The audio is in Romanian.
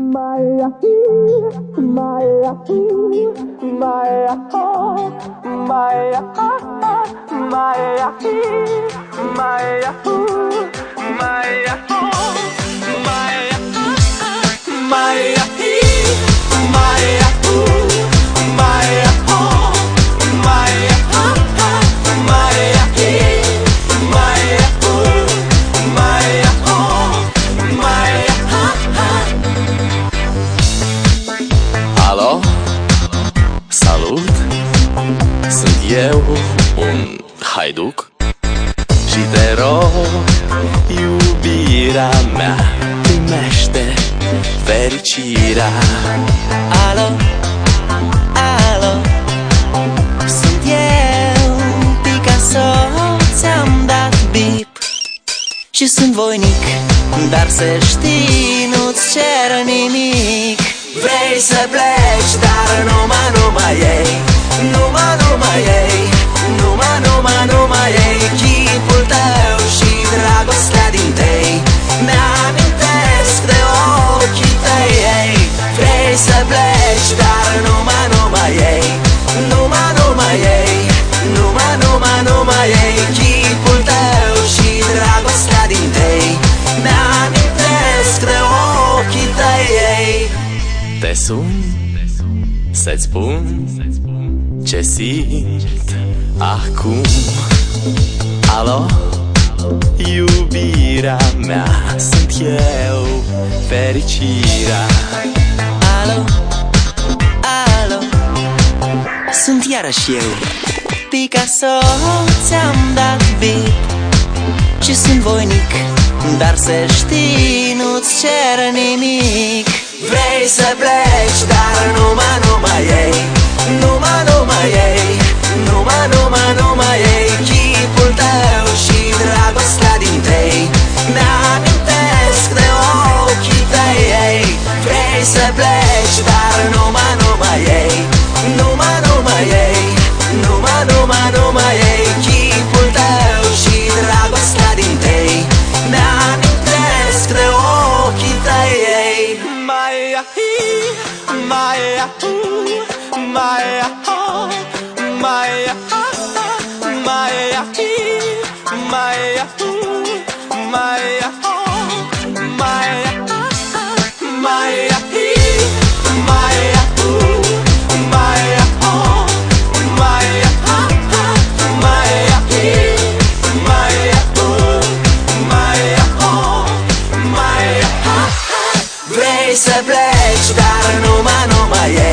Maya, Maya, Maya, Maya, Maya, Maya, Maya, Alo, salut! Sunt eu, un haiduc și te rog, iubirea mea, primește fericirea. Alo, alo, sunt eu, Picasso, ți-am dat bip și sunt voinic, dar să știi, nu-ți cer nimic. Vrei să pleci, dar numai ei, numai ei, numai ei, chipul tău și dragostea din tei mi-amintesc de ochii tăi, ei. Vrei să pleci, dar numai ei, numai ei, numai ei, chipul tău și dragostea din tei mi-amintesc de ochii tăi, ei. Te sun să-ți spun ce simt acum. Alo, iubirea mea, sunt eu, fericirea. Alo, alo, sunt iarăși eu, Picasso, ți-am dat bip și sunt voinic, dar să știi, nu-ți cer nimic. Vrei să pleci, dar numai ei, numai ei, numai ei, chipul tău și dragostea din tei mi-amintesc de ochii tăi, ei. Vrei să pleci, dar numai ei, numai ei, numai ei, chipul tău și dragostea din tei mi-amintesc de ochii tăi, ei. Maya, Maya, Maya, Maya, Maya, Maya, Maya, Maya, Maya, Vrei să pleci, dar numai ei,